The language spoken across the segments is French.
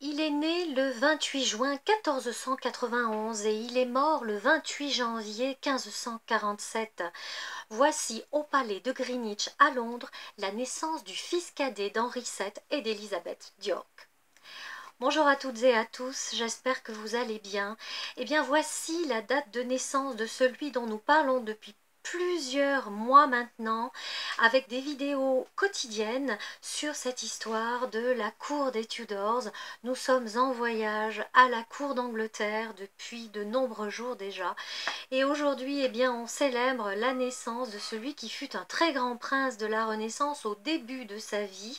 Il est né le 28 juin 1491 et il est mort le 28 janvier 1547. Voici au palais de Greenwich à Londres la naissance du fils cadet d'Henri VII et d'Élisabeth d'York. Bonjour à toutes et à tous, j'espère que vous allez bien. Eh bien voici la date de naissance de celui dont nous parlons depuis plusieurs mois maintenant, avec des vidéos quotidiennes sur cette histoire de la cour des Tudors. Nous sommes en voyage à la cour d'Angleterre depuis de nombreux jours déjà. Et aujourd'hui, eh bien, on célèbre la naissance de celui qui fut un très grand prince de la Renaissance au début de sa vie,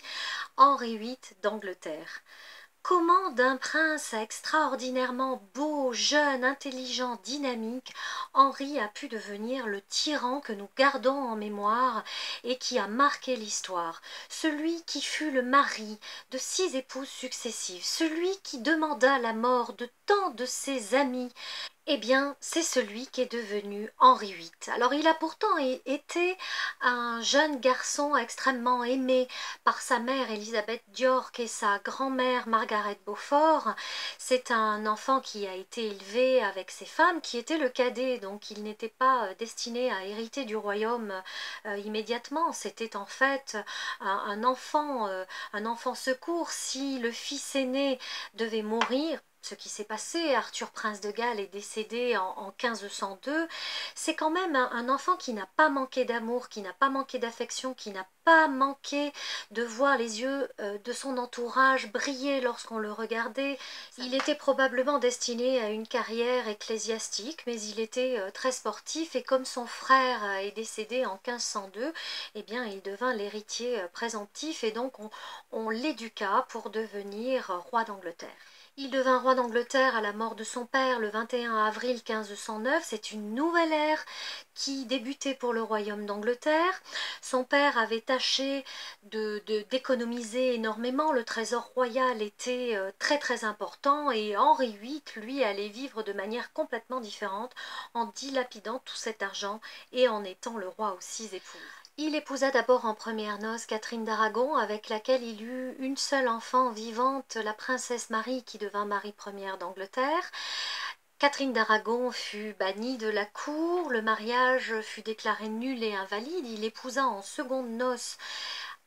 Henri VIII d'Angleterre. Comment d'un prince extraordinairement beau, jeune, intelligent, dynamique, Henri a pu devenir le tyran que nous gardons en mémoire et qui a marqué l'histoire, celui qui fut le mari de 6 épouses successives, celui qui demanda la mort de tant de ses amis. Eh bien, c'est celui qui est devenu Henri VIII. Alors, il a pourtant été un jeune garçon extrêmement aimé par sa mère Élisabeth d'York et sa grand-mère Margaret Beaufort. C'est un enfant qui a été élevé avec ses femmes, qui était le cadet, donc il n'était pas destiné à hériter du royaume immédiatement. C'était en fait un enfant secours si le fils aîné devait mourir. Ce qui s'est passé, Arthur Prince de Galles est décédé en 1502, c'est quand même un enfant qui n'a pas manqué d'amour, qui n'a pas manqué d'affection, qui n'a pas manqué de voir les yeux de son entourage briller lorsqu'on le regardait. Il était probablement destiné à une carrière ecclésiastique, mais il était très sportif et comme son frère est décédé en 1502, eh bien il devint l'héritier présomptif et donc on l'éduqua pour devenir roi d'Angleterre. Il devint roi d'Angleterre à la mort de son père le 21 avril 1509. C'est une nouvelle ère qui débutait pour le royaume d'Angleterre. Son père avait tâché d'économiser énormément. Le trésor royal était très important et Henri VIII, lui, allait vivre de manière complètement différente en dilapidant tout cet argent et en étant le roi aux 6 épouses. Il épousa d'abord en premières noces Catherine d'Aragon, avec laquelle il eut une seule enfant vivante, la princesse Marie, qui devint Marie Ière d'Angleterre. Catherine d'Aragon fut bannie de la cour, le mariage fut déclaré nul et invalide. Il épousa en secondes noces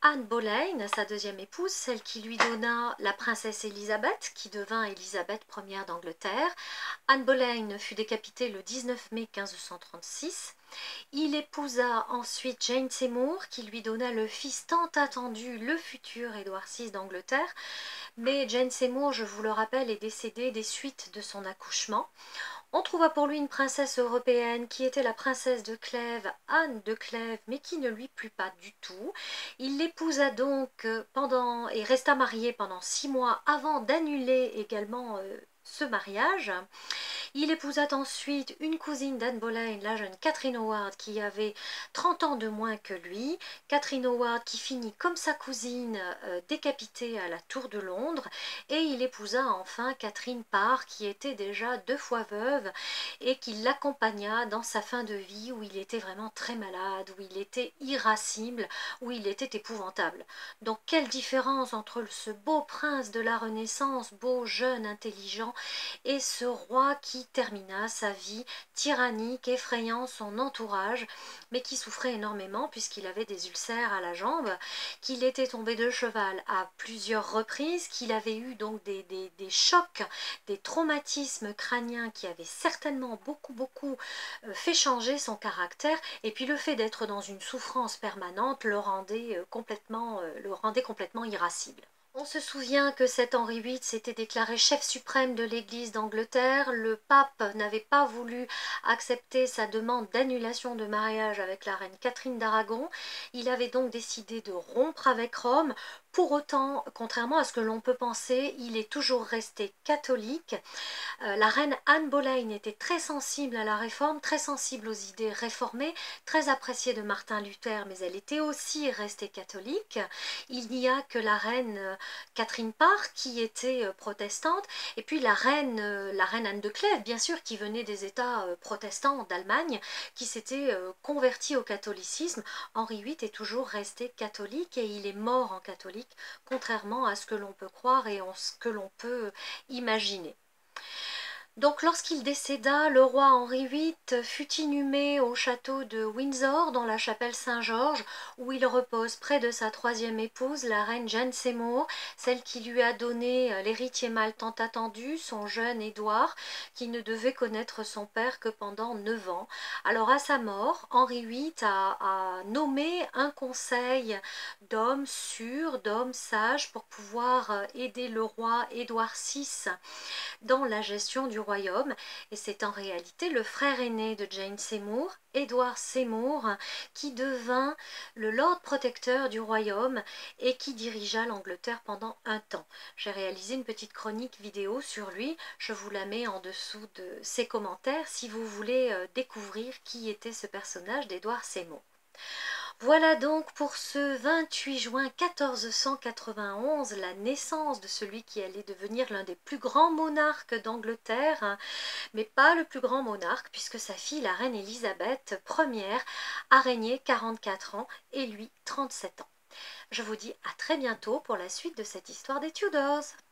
Anne Boleyn, sa deuxième épouse, celle qui lui donna la princesse Élisabeth, qui devint Élisabeth Ière d'Angleterre. Anne Boleyn fut décapitée le 19 mai 1536. Il épousa ensuite Jane Seymour, qui lui donna le fils tant attendu, le futur Édouard VI d'Angleterre. Mais Jane Seymour, je vous le rappelle, est décédée des suites de son accouchement. On trouva pour lui une princesse européenne qui était la princesse de Clèves, Anne de Clèves, mais qui ne lui plut pas du tout. Il l'épousa donc et resta marié pendant 6 mois avant d'annuler également ce mariage. Il épousa ensuite une cousine d'Anne Boleyn, la jeune Catherine Howard, qui avait 30 ans de moins que lui. Catherine Howard qui finit comme sa cousine décapitée à la Tour de Londres. Et il épousa enfin Catherine Parr, qui était déjà 2 fois veuve et qui l'accompagna dans sa fin de vie où il était vraiment très malade, où il était irascible, où il était épouvantable. Donc quelle différence entre ce beau prince de la Renaissance, beau, jeune, intelligent, et ce roi qui termina sa vie tyrannique, effrayant son entourage, mais qui souffrait énormément puisqu'il avait des ulcères à la jambe, qu'il était tombé de cheval à plusieurs reprises, qu'il avait eu donc des chocs, des traumatismes crâniens qui avaient certainement beaucoup fait changer son caractère, et puis le fait d'être dans une souffrance permanente le rendait complètement irascible. On se souvient que cet Henri VIII s'était déclaré chef suprême de l'Église d'Angleterre. Le pape n'avait pas voulu accepter sa demande d'annulation de mariage avec la reine Catherine d'Aragon. Il avait donc décidé de rompre avec Rome. Pour autant, contrairement à ce que l'on peut penser, il est toujours resté catholique. La reine Anne Boleyn était très sensible à la réforme, très sensible aux idées réformées, très appréciée de Martin Luther, mais elle était aussi restée catholique. Il n'y a que la reine Catherine Parr qui était protestante, et puis la reine Anne de Clèves, bien sûr, qui venait des États protestants d'Allemagne, qui s'était convertie au catholicisme. Henri VIII est toujours resté catholique et il est mort en catholique catholique, contrairement à ce que l'on peut croire et ce que l'on peut imaginer. Donc lorsqu'il décéda, le roi Henri VIII fut inhumé au château de Windsor, dans la chapelle Saint-Georges, où il repose près de sa troisième épouse, la reine Jane Seymour, celle qui lui a donné l'héritier mâle tant attendu, son jeune Édouard, qui ne devait connaître son père que pendant 9 ans. Alors à sa mort, Henri VIII a nommé un conseil d'hommes sûrs, d'hommes sages, pour pouvoir aider le roi Édouard VI dans la gestion du royaume, et c'est en réalité le frère aîné de Jane Seymour, Édouard Seymour, qui devint le Lord protecteur du royaume et qui dirigea l'Angleterre pendant un temps. J'ai réalisé une petite chronique vidéo sur lui, je vous la mets en dessous de ces commentaires si vous voulez découvrir qui était ce personnage d'Édouard Seymour. Voilà donc pour ce 28 juin 1491, la naissance de celui qui allait devenir l'un des plus grands monarques d'Angleterre, mais pas le plus grand monarque puisque sa fille, la reine Élisabeth Ier, a régné 44 ans et lui 37 ans. Je vous dis à très bientôt pour la suite de cette histoire des Tudors.